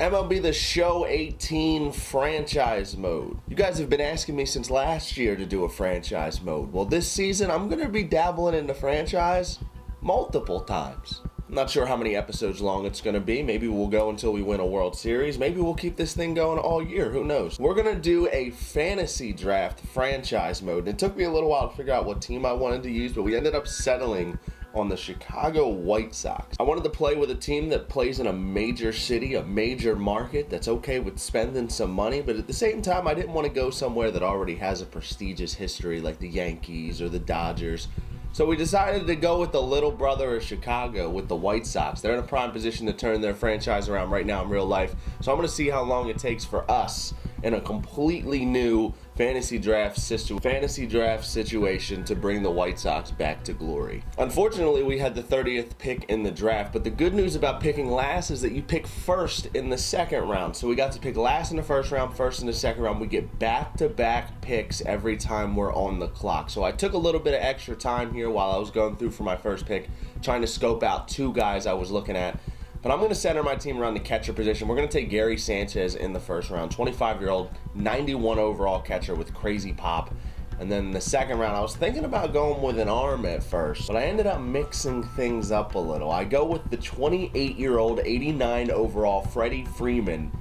MLB The Show 18 franchise mode. You guys have been asking me since last year to do a franchise mode. Well, this season I'm going to be dabbling into franchise multiple times. I'm not sure how many episodes long it's going to be. Maybe we'll go until we win a World Series. Maybe we'll keep this thing going all year. Who knows? We're going to do a fantasy draft franchise mode. It took me a little while to figure out what team I wanted to use, but we ended up settling on the Chicago White Sox. I wanted to play with a team that plays in a major city, a major market, that's okay with spending some money, but at the same time, I didn't want to go somewhere that already has a prestigious history like the Yankees or the Dodgers. So we decided to go with the little brother of Chicago, with the White Sox. They're in a prime position to turn their franchise around right now in real life. So I'm going to see how long it takes for us in a completely new fantasy draft situation to bring the White Sox back to glory. Unfortunately, we had the 30th pick in the draft, but the good news about picking last is that you pick first in the second round. So we got to pick last in the first round, first in the second round. We get back-to-back picks every time we're on the clock. So I took a little bit of extra time here while I was going through for my first pick, trying to scope out two guys I was looking at. But I'm going to center my team around the catcher position. We're going to take Gary Sanchez in the first round, 25-year-old, 91 overall catcher with crazy pop. And then in the second round, I was thinking about going with an arm at first, but I ended up mixing things up a little. I go with the 28-year-old, 89 overall Freddie Freeman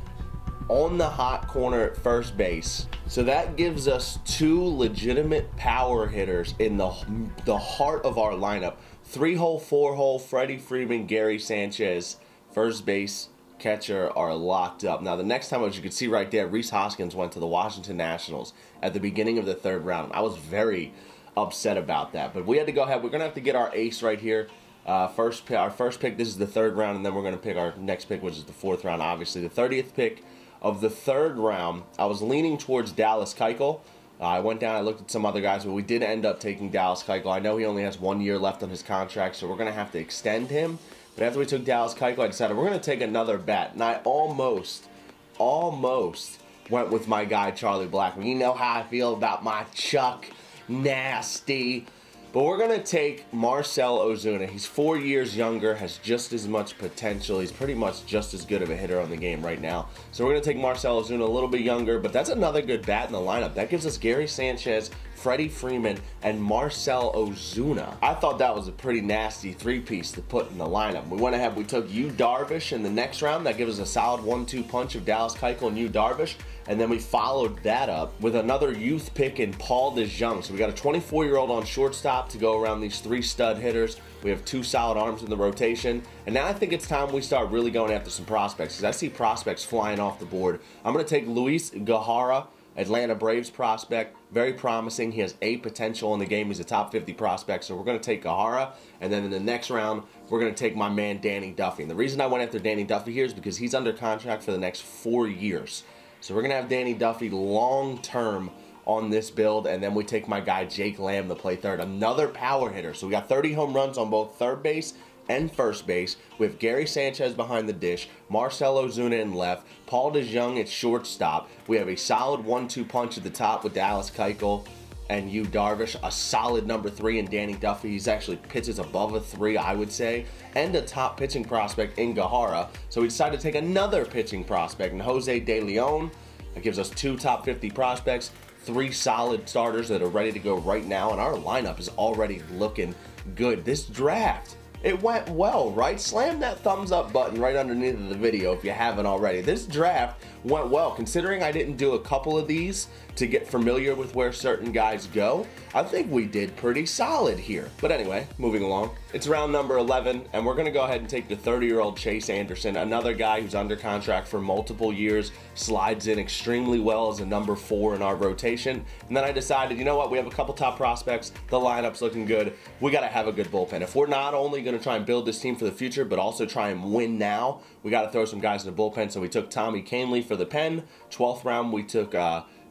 on the hot corner at first base. So that gives us two legitimate power hitters in the heart of our lineup. 3-hole, 4-hole, Freddie Freeman, Gary Sanchez, first base, catcher are locked up. Now, the next time, as you can see right there, Rhys Hoskins went to the Washington Nationals at the beginning of the third round. I was very upset about that, but we had to go ahead. We're going to have to get our ace right here. Our first pick, this is the third round, and then we're going to pick our next pick, which is the fourth round, obviously. The 30th pick of the third round, I was leaning towards Dallas Keuchel. I went down, I looked at some other guys, but we did end up taking Dallas Keuchel. I know he only has 1 year left on his contract, so we're going to have to extend him. But after we took Dallas Keuchel, I decided we're going to take another bat. And I almost went with my guy, Charlie Blackmon. You know how I feel about my Chuck Nasty. But we're going to take Marcell Ozuna. He's 4 years younger, has just as much potential. He's pretty much just as good of a hitter on the game right now. So we're going to take Marcell Ozuna, a little bit younger, but that's another good bat in the lineup. That gives us Gary Sanchez, Freddie Freeman, and Marcell Ozuna. I thought that was a pretty nasty three-piece to put in the lineup. We went ahead, we took Yu Darvish in the next round. That gives us a solid 1-2 punch of Dallas Keuchel and Yu Darvish. And then we followed that up with another youth pick in Paul DeJong. So we got a 24-year-old on shortstop to go around these three stud hitters. We have two solid arms in the rotation. And now I think it's time we start really going after some prospects, because I see prospects flying off the board. I'm going to take Luis Guajara, Atlanta Braves prospect, very promising. He has A potential in the game. He's a top 50 prospect, so we're going to take Guajara. And then in the next round, we're going to take my man Danny Duffy. And the reason I went after Danny Duffy here is because he's under contract for the next 4 years. So we're going to have Danny Duffy long-term on this build, and then we take my guy Jake Lamb to play third, another power hitter. So we got 30 home runs on both third base and first base. We have Gary Sanchez behind the dish, Marcell Ozuna in left, Paul DeJong at shortstop. We have a solid 1-2 punch at the top with Dallas Keuchel and Yu Darvish, a solid number 3 in Danny Duffy. He's actually pitches above a 3, I would say, and a top pitching prospect in Guajara. So we decided to take another pitching prospect in Jose De Leon. That gives us 2 top 50 prospects, 3 solid starters that are ready to go right now, and our lineup is already looking good. This draft, it went well, right? Slam that thumbs up button right underneath of the video if you haven't already. This draft went well, considering I didn't do a couple of these to get familiar with where certain guys go. I think we did pretty solid here. But anyway, moving along. It's round number 11, and we're going to go ahead and take the 30-year-old Chase Anderson, another guy who's under contract for multiple years, slides in extremely well as a number 4 in our rotation. And then I decided, you know what, we have a couple top prospects, the lineup's looking good, we got to have a good bullpen. If we're not only going to try and build this team for the future, but also try and win now, we got to throw some guys in the bullpen. So we took Tommy Kahnle for the pen. 12th round, we took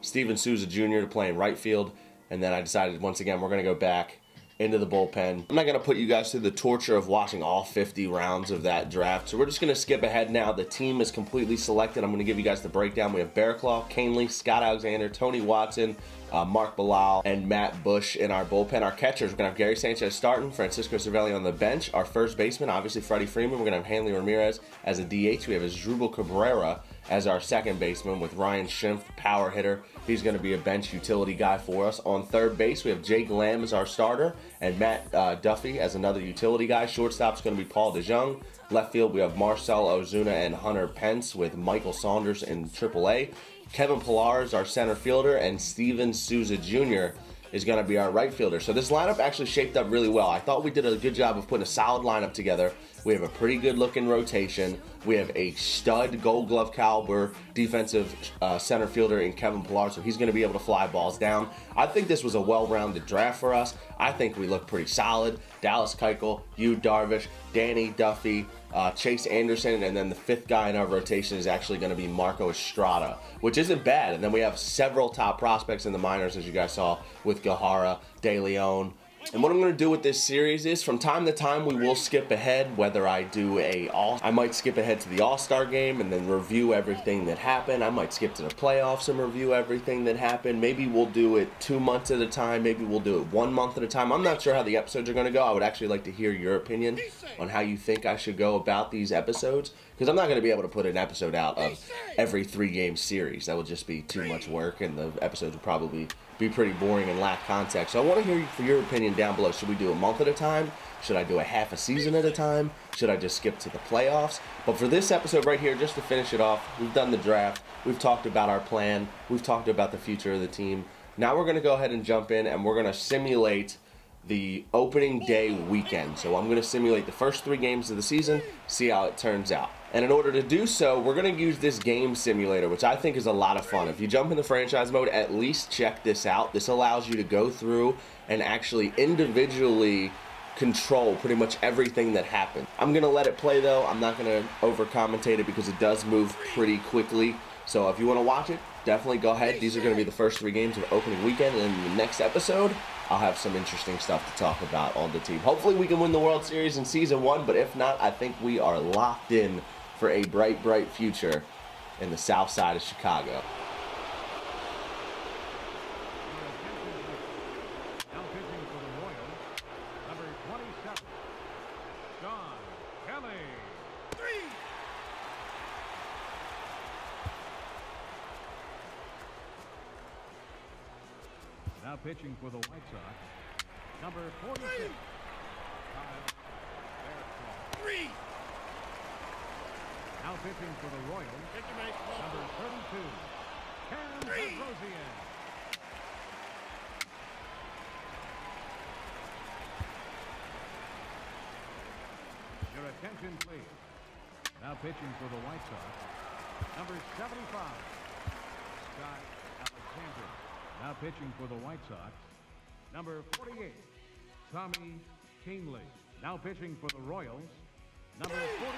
Steven Souza Jr. to play in right field. And then I decided, once again, we're going to go back into the bullpen. I'm not going to put you guys through the torture of watching all 50 rounds of that draft, so we're just going to skip ahead now. The team is completely selected. I'm going to give you guys the breakdown. We have Bearclaw, Canely, Scott Alexander, Tony Watson, Mark Bilal, and Matt Bush in our bullpen. Our catchers, we're going to have Gary Sanchez starting, Francisco Cervelli on the bench. Our first baseman, obviously Freddie Freeman. We're going to have Hanley Ramirez as a DH. We have Asdrubal Cabrera as our second baseman with Ryan Schimpf, power hitter. He's going to be a bench utility guy for us. On third base, we have Jake Lamb as our starter and Matt Duffy as another utility guy. Shortstop's going to be Paul DeJong. Left field, we have Marcel Ozuna and Hunter Pence with Michael Saunders in AAA. Kevin Pillar is our center fielder, and Steven Souza Jr. is going to be our right fielder. So this lineup actually shaped up really well. I thought we did a good job of putting a solid lineup together. We have a pretty good looking rotation. We have a stud Gold Glove caliber defensive center fielder in Kevin Pillar, so he's going to be able to fly balls down. I think this was a well-rounded draft for us. I think we look pretty solid. Dallas Keuchel, Yu Darvish, Danny Duffy, Chase Anderson, and then the fifth guy in our rotation is actually going to be Marco Estrada, which isn't bad. And then we have several top prospects in the minors, as you guys saw, with Gahara, De Leon. And what I'm going to do with this series is, from time to time, we will skip ahead, whether I do I might skip ahead to the All-Star game and then review everything that happened. I might skip to the playoffs and review everything that happened. Maybe we'll do it 2 months at a time. Maybe we'll do it 1 month at a time. I'm not sure how the episodes are going to go. I would actually like to hear your opinion on how you think I should go about these episodes, because I'm not going to be able to put an episode out of every 3-game series. That would just be too much work, and the episodes would probably be pretty boring and lack context. So I want to hear for your opinion down below. Should we do a month at a time? Should I do a half a season at a time? Should I just skip to the playoffs? But for this episode right here, just to finish it off, we've done the draft. We've talked about our plan. We've talked about the future of the team. Now we're going to go ahead and jump in, and we're going to simulate the opening day weekend. So I'm going to simulate the first 3 games of the season, see how it turns out. And in order to do so, we're going to use this game simulator, which I think is a lot of fun. If you jump in the franchise mode, at least check this out. This allows you to go through and actually individually control pretty much everything that happens. I'm going to let it play, though. I'm not going to over-commentate it because it does move pretty quickly. So if you want to watch it, definitely go ahead. These are going to be the first 3 games of opening weekend, and in the next episode, I'll have some interesting stuff to talk about on the team. Hopefully we can win the World Series in Season 1, but if not, I think we are locked in for a bright, bright future in the south side of Chicago. Now pitching for the Royals, number 27, John Kelly. 3. Now pitching for the White Sox, number 46, Bearclaw. 3. Now pitching for the Royals, number 32, Ken Rosian. Your attention, please. Now pitching for the White Sox, number 75, Scott Alexander. Now pitching for the White Sox, number 48, Tommy Canely. Now pitching for the Royals, number 43,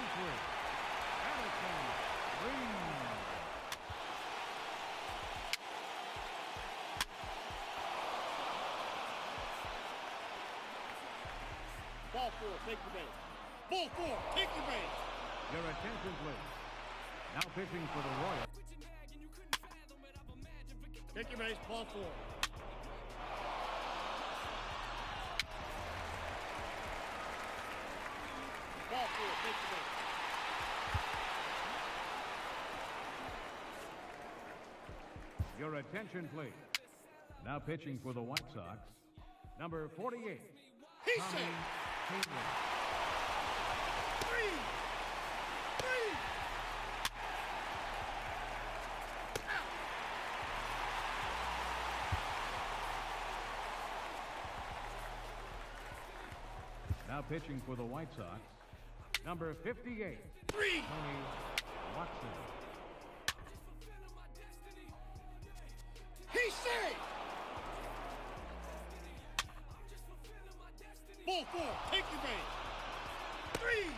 Ball 4, take your base. Ball 4, take your base. Your attention, please. Now pitching for the Royals. Take your base, ball 4. Ball 4, take your base. Your attention, please. Now pitching for the White Sox, number 48, Tommy Canely. 3. Now pitching for the White Sox, number 58, 3. Tony Watson. He's safe. Ball 4, take your base. 3.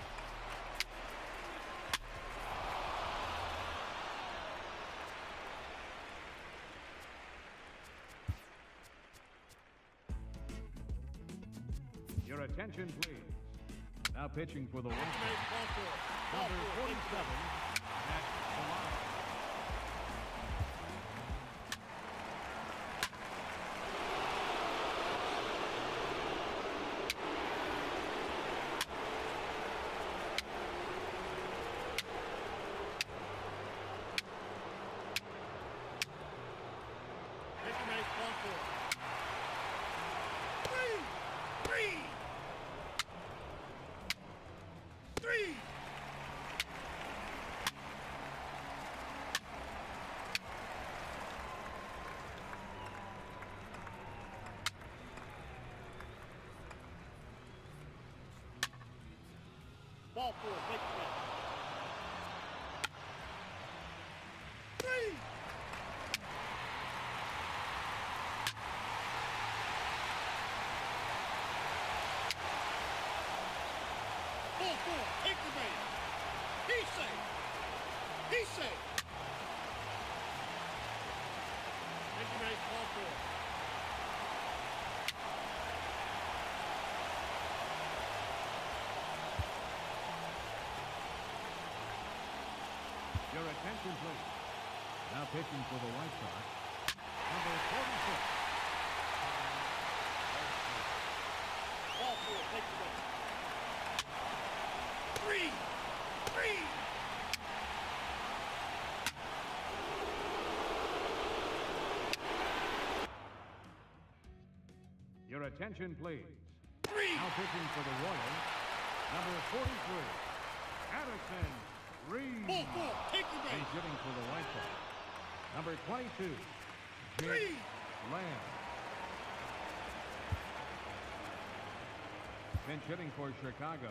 attention, please. Now pitching for the White Base Sox, ball four. number Ball four. 47, Matt Milano. Pitching base ball four. Three. Ball four, take the pitch. Three. Ball four, take the base. He's safe. He's safe. Take the base, ball four. Your attention, please. Now pitching for the White Sox, number 46. Ball four, take the base. Three. Your attention, please. Three. Now pitching for the Royals, number 43, Addison Reed. Ball four, take the He's base. hitting for the White Sox, number 22, Three. Jake Lamb. Pinch hitting for Chicago,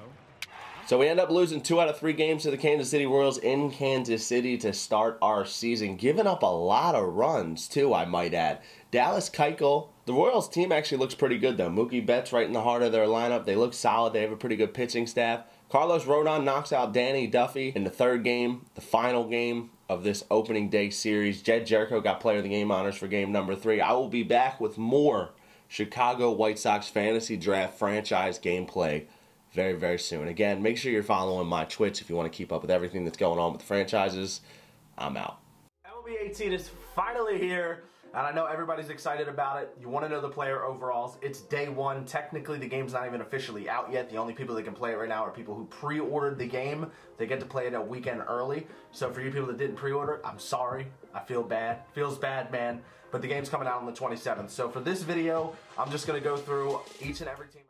So we end up losing 2 out of 3 games to the Kansas City Royals in Kansas City to start our season, giving up a lot of runs too, I might add. Dallas Keuchel, the Royals team actually looks pretty good though. Mookie Betts right in the heart of their lineup. They look solid. They have a pretty good pitching staff. Carlos Rodon knocks out Danny Duffy in the 3rd game, the final game of this opening day series. Jed Jericho got player of the game honors for game number 3. I will be back with more Chicago White Sox fantasy draft franchise gameplay very, very soon. Again, make sure you're following my Twitch if you want to keep up with everything that's going on with the franchises. I'm out. MLB 18 is finally here, and I know everybody's excited about it. You want to know the player overalls. It's day 1. Technically, the game's not even officially out yet. The only people that can play it right now are people who pre-ordered the game. They get to play it a weekend early. So for you people that didn't pre-order, I'm sorry. I feel bad. Feels bad, man. But the game's coming out on the 27th. So for this video, I'm just going to go through each and every team.